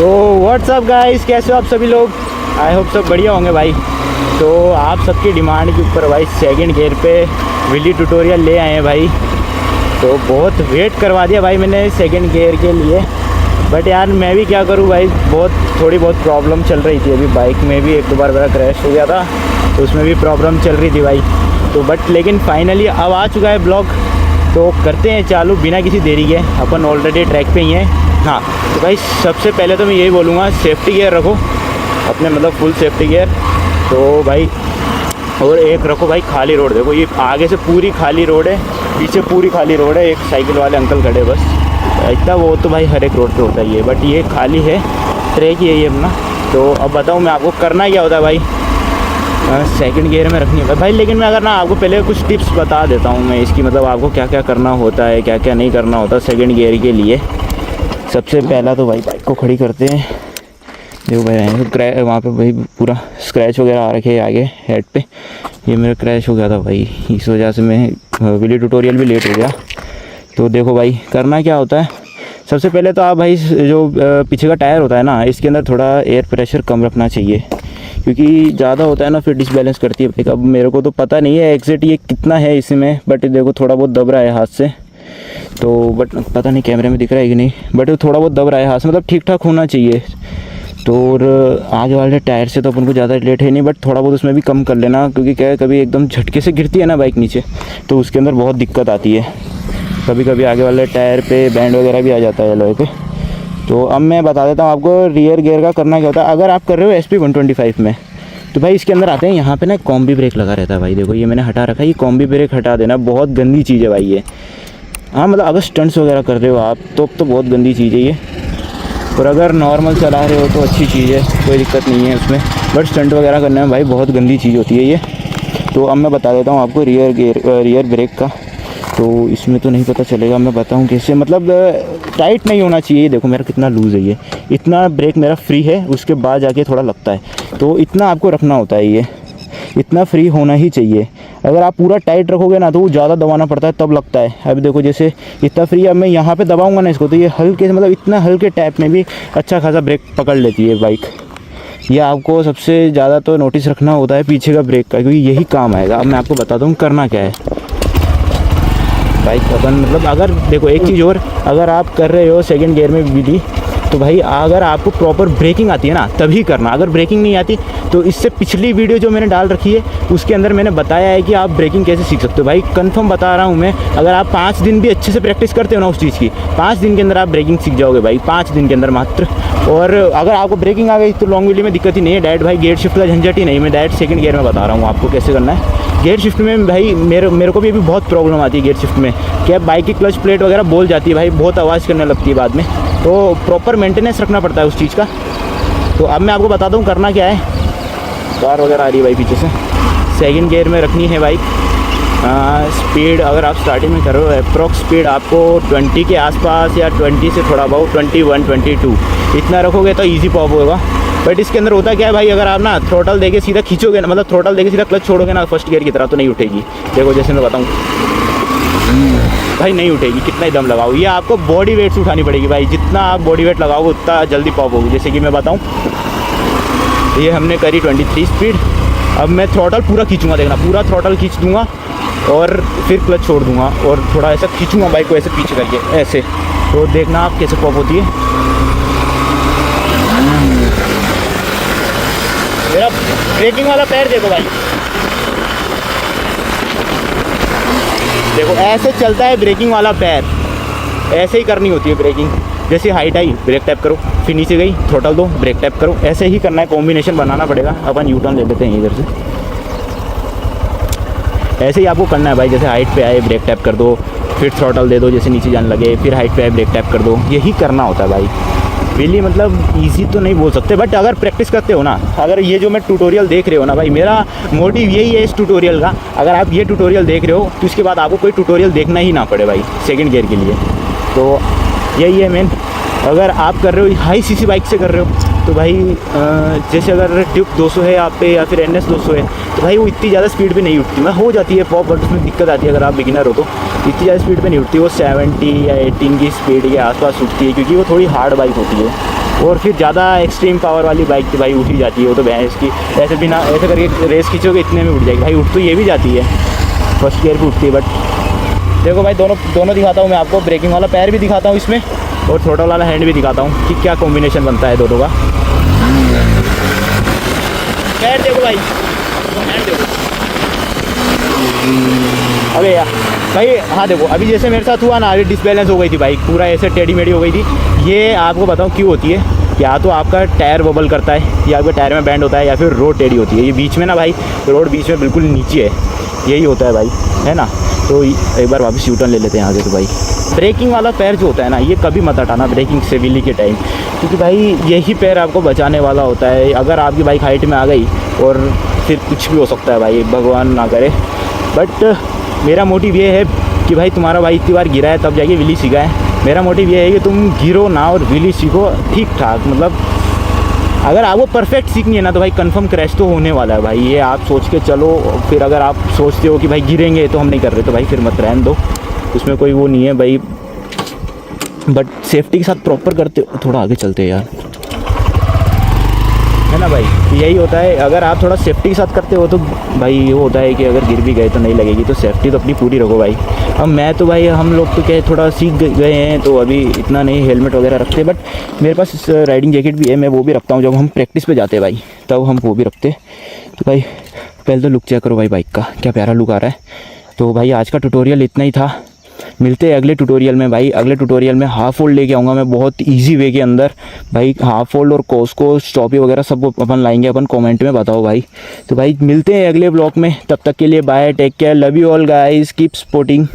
तो WhatsApp guys, कैसे हो आप सभी लोग? आई होप सब बढ़िया होंगे भाई। तो आप सबकी डिमांड के ऊपर भाई सेकंड गियर पे वीडियो ट्यूटोरियल ले आए हैं भाई। तो बहुत वेट करवा दिया भाई मैंने सेकंड गियर के लिए, बट यार मैं भी क्या करूं भाई, थोड़ी बहुत प्रॉब्लम चल रही थी। अभी बाइक में भी एक दो बार मेरा क्रैश हो गया था, तो उसमें भी प्रॉब्लम चल रही थी भाई। तो बट लेकिन फाइनली अब आ चुका है ब्लॉग, तो करते हैं चालू बिना किसी देरी के। अपन ऑलरेडी ट्रैक पे ही हैं। हाँ तो भाई सबसे पहले तो मैं यही बोलूँगा, सेफ्टी गियर रखो अपने, मतलब फुल सेफ्टी गियर। तो भाई और एक रखो भाई खाली रोड। देखो ये आगे से पूरी खाली रोड है, पीछे पूरी खाली रोड है। एक साइकिल वाले अंकल खड़े बस, इतना वो तो भाई हर एक रोड पे होता ही है, बट ये खाली है, ट्रैक ही है ये अपना। तो अब बताऊँ मैं आपको करना क्या होता है भाई, सेकंड गियर में रखनी है भाई। लेकिन मैं अगर ना आपको पहले कुछ टिप्स बता देता हूँ मैं इसकी, मतलब आपको क्या क्या करना होता है, क्या क्या नहीं करना होता सेकंड गियर के लिए। सबसे पहला तो भाई बाइक को खड़ी करते हैं। देखो भाई वहाँ पे भाई पूरा स्क्रैच वगैरह आ रखे हैं आगे हेड पे। ये मेरा क्रैश हो गया था भाई, इस वजह से मैं वीडियो ट्यूटोरियल भी लेट हो गया। तो देखो भाई करना क्या होता है, सबसे पहले तो आप भाई जो पीछे का टायर होता है ना, इसके अंदर थोड़ा एयर प्रेशर कम रखना चाहिए, क्योंकि ज़्यादा होता है ना फिर डिसबैलेंस करती है बाइक। अब मेरे को तो पता नहीं है एग्जैक्ट ये कितना है इसमें, बट देखो थोड़ा बहुत दब रहा है हाथ से। तो बट पता नहीं कैमरे में दिख रहा है कि नहीं, बट थोड़ा बहुत दब रहा है हाथ से, मतलब ठीक ठाक होना चाहिए। तो और आगे वाले टायर से तो अपन को ज़्यादा रिलेट है नहीं, बट थोड़ा बहुत उसमें भी कम कर लेना, क्योंकि क्या है कभी एकदम झटके से गिरती है ना बाइक नीचे, तो उसके अंदर बहुत दिक्कत आती है। कभी कभी आगे वाले टायर पे बैंड वगैरह भी आ जाता है एलॉय पे। तो अब मैं बता देता हूँ आपको रियर गियर का करना क्या होता है। अगर आप कर रहे हो SP 125 में, तो भाई इसके अंदर आते हैं, यहाँ पे ना कॉम्बी ब्रेक लगा रहता है भाई। देखो ये मैंने हटा रखा है, ये कॉम्बी ब्रेक हटा देना, बहुत गंदी चीज़ है भाई ये। हाँ मतलब अगर स्टंट्स वगैरह कर रहे हो आप तो बहुत गंदी चीज़ है ये, और अगर नॉर्मल चला रहे हो तो अच्छी चीज़ है, कोई दिक्कत नहीं है उसमें, बट स्टंट वगैरह करने में भाई बहुत गंदी चीज़ होती है ये। तो अब मैं बता देता हूँ आपको रियर ब्रेक का। तो इसमें तो नहीं पता चलेगा, मैं बताऊँ कैसे, मतलब टाइट नहीं होना चाहिए। देखो मेरा कितना लूज़ है ये, इतना ब्रेक मेरा फ्री है, उसके बाद जाके थोड़ा लगता है, तो इतना आपको रखना होता है, ये इतना फ्री होना ही चाहिए। अगर आप पूरा टाइट रखोगे ना तो वो ज़्यादा दबाना पड़ता है, तब लगता है। अब देखो जैसे इतना फ्री, अब मैं यहाँ पे दबाऊंगा ना इसको, तो ये हल्के, मतलब इतना हल्के टैप में भी अच्छा खासा ब्रेक पकड़ लेती है बाइक। ये आपको सबसे ज़्यादा तो नोटिस रखना होता है पीछे का ब्रेक का, क्योंकि यही काम आएगा। अब मैं आपको बताता हूँ करना क्या है बाइक अपन, मतलब अगर देखो एक चीज़ और, अगर आप कर रहे हो सेकंड गियर में वीडी, तो भाई अगर आपको प्रॉपर ब्रेकिंग आती है ना तभी करना। अगर ब्रेकिंग नहीं आती तो इससे पिछली वीडियो जो मैंने डाल रखी है उसके अंदर मैंने बताया है कि आप ब्रेकिंग कैसे सीख सकते हो। भाई कंफर्म बता रहा हूँ मैं, अगर आप 5 दिन भी अच्छे से प्रैक्टिस करते हो ना उस चीज़ की, 5 दिन के अंदर आप ब्रेकिंग सीख जाओगे भाई, 5 दिन के अंदर मात्र। और अगर आपको ब्रेकिंग आ गई तो लॉन्ग वीडियो में दिक्कत ही नहीं है, डायरेक्ट भाई गेयर शिफ्ट का झंझट ही नहीं। मैं डायरेक्ट सेकंड गियर में बता रहा हूँ आपको कैसे करना है। गेयर शिफ्ट में भाई मेरे को भी अभी बहुत प्रॉब्लम आती है गेयर शिफ्ट में, क्या बाइक की क्लच प्लेट वगैरह बोल जाती है भाई, बहुत आवाज़ करने लगती है बाद में, तो प्रॉपर मेंटेनेंस रखना पड़ता है उस चीज़ का। तो अब मैं आपको बताता हूँ करना क्या है। कार वगैरह आ रही है भाई पीछे से। सेकंड गियर में रखनी है बाइक। स्पीड अगर आप स्टार्टिंग में कर रहे हो, अप्रॉक्स स्पीड आपको 20 के आसपास या 20 से थोड़ा बहुत 21, 22 इतना रखोगे तो ईजी पॉप होगा। बट इसके अंदर होता क्या है भाई, अगर आप ना थ्रोटल देके सीधा खींचोगे ना, मतलब थ्रोटल देके सीधा क्लच छोड़ोगे ना फर्स्ट गियर की तरह, तो नहीं उठेगी। देखो जैसे मैं बताऊँ भाई, नहीं उठेगी, कितना ही दम लगाओ। ये आपको बॉडी वेट से उठानी पड़ेगी भाई, जितना आप बॉडी वेट लगाओगे उतना जल्दी पॉप होगी। जैसे कि मैं बताऊँ, ये हमने करी 23 स्पीड। अब मैं थ्रोटल पूरा खींचूंगा, देखना पूरा थ्रोटल खींच दूंगा और फिर क्लच छोड़ दूंगा और थोड़ा ऐसा खींचूंगा बाइक को ऐसे पीछे करके ऐसे, तो देखना आप कैसे पॉप होती है। मेरा ब्रेकिंग वाला पैर देखो भाई, देखो ऐसे चलता है ब्रेकिंग वाला पैर, ऐसे ही करनी होती है ब्रेकिंग। जैसे हाइट आई ब्रेक टैप करो, फिर नीचे गई थ्रोटल दो ब्रेक टैप करो, ऐसे ही करना है, कॉम्बिनेशन बनाना पड़ेगा। अपन यू टर्न ले लेते हैं इधर से, ऐसे ही आपको करना है भाई। जैसे हाइट पे आए ब्रेक टैप कर दो, फिर थ्रोटल दे दो, जैसे नीचे जाने लगे, फिर हाइट पे आए ब्रेक टैप कर दो, यही करना होता है भाई। रियली मतलब इजी तो नहीं बोल सकते, बट अगर प्रैक्टिस करते हो ना, अगर ये जो मैं ट्यूटोरियल देख रहे हो ना भाई, मेरा मोटिव यही है इस ट्यूटोरियल का, अगर आप ये ट्यूटोरियल देख रहे हो तो इसके बाद आपको कोई ट्यूटोरियल देखना ही ना पड़े भाई सेकंड गियर के लिए। तो यही है मेन। अगर आप कर रहे हो हाई सीसी बाइक से कर रहे हो तो भाई जैसे अगर ट्यूब 200 है आप पे या फिर NS 200 है तो भाई वो इतनी ज़्यादा स्पीड पे नहीं उठती। मैं हो जाती है पॉप, बट उसमें दिक्कत आती है अगर आप बिगिनर हो तो इतनी ज़्यादा स्पीड पे नहीं उठती। वो 70 या 18 की स्पीड के आसपास उठती है, क्योंकि वो थोड़ी हार्ड बाइक होती है। और फिर ज़्यादा एक्सट्रीम पावर वाली बाइक तो भाई उठ ही जाती है, वो तो भैंस की ऐसे बिना ऐसे करके रेस खींचोगे इतने में उठ जाएगी भाई। उठ तो ये भी जाती है, फर्स्ट गियर पर उठती है। बट देखो भाई दोनों दिखाता हूँ मैं आपको। ब्रेकिंग वाला पैर भी दिखाता हूँ इसमें और थ्रोटल वाला हैंड भी दिखाता हूँ कि क्या कॉम्बिनेशन बनता है दोनों का। पैर देखो भाई, हैंड देखो। अबे यार भाई, हाँ देखो अभी जैसे मेरे साथ हुआ ना, अभी डिसबैलेंस हो गई थी बाइक, पूरा ऐसे टेढ़ी मेढ़ी हो गई थी। ये आपको बताऊँ क्यों होती है। या तो आपका टायर वबल करता है, या आपके टायर में बैंड होता है, या फिर रोड टेढ़ी होती है। ये बीच में ना भाई, रोड बीच में बिल्कुल नीचे है, यही होता है भाई, है ना। तो एक बार वापस यूटर्न ले लेते हैं आगे। तो भाई ब्रेकिंग वाला पैर जो होता है ना, ये कभी मत हटाना ब्रेकिंग से व्हीली के टाइम, क्योंकि भाई यही पैर आपको बचाने वाला होता है। अगर आपकी बाइक हाइट में आ गई और फिर कुछ भी हो सकता है भाई, भगवान ना करे। बट मेरा मोटिव ये है कि भाई तुम्हारा भाई इतनी बार गिरा है तब जाके व्हीली सीखा है। मेरा मोटिव ये है कि तुम गिरो ना और व्हीली सीखो ठीक ठाक। मतलब अगर आपको परफेक्ट सीखनी है ना तो भाई कंफर्म क्रैश तो होने वाला है भाई, ये आप सोच के चलो। फिर अगर आप सोचते हो कि भाई गिरेंगे तो हम नहीं कर रहे, तो भाई फिर मत रहने दो, उसमें कोई वो नहीं है भाई। बट सेफ्टी के साथ प्रॉपर करते थोड़ा आगे चलते हैं यार, है ना भाई। यही होता है, अगर आप थोड़ा सेफ्टी के साथ करते हो तो भाई ये होता है कि अगर गिर भी गए तो नहीं लगेगी। तो सेफ्टी तो अपनी पूरी रखो भाई। अब मैं तो भाई, हम लोग तो क्या थोड़ा सीख गए हैं तो अभी इतना नहीं हेलमेट वगैरह रखते। बट मेरे पास राइडिंग जैकेट भी है, मैं वो भी रखता हूँ। जब हम प्रैक्टिस पे जाते हैं भाई तब हम वो भी रखते। तो भाई पहले तो लुक चेक करो भाई बाइक का, क्या प्यारा लुक आ रहा है। तो भाई आज का ट्यूटोरियल इतना ही था, मिलते हैं अगले ट्यूटोरियल में भाई। अगले ट्यूटोरियल में हाफ फोल्ड लेके आऊँगा मैं, बहुत इजी वे के अंदर भाई। हाफ फोल्ड और कोस्को स्टॉपी वगैरह सब अपन लाएंगे, अपन कमेंट में बताओ भाई। तो भाई मिलते हैं अगले ब्लॉग में, तब तक के लिए bye, take care, love you all guys, keep supporting.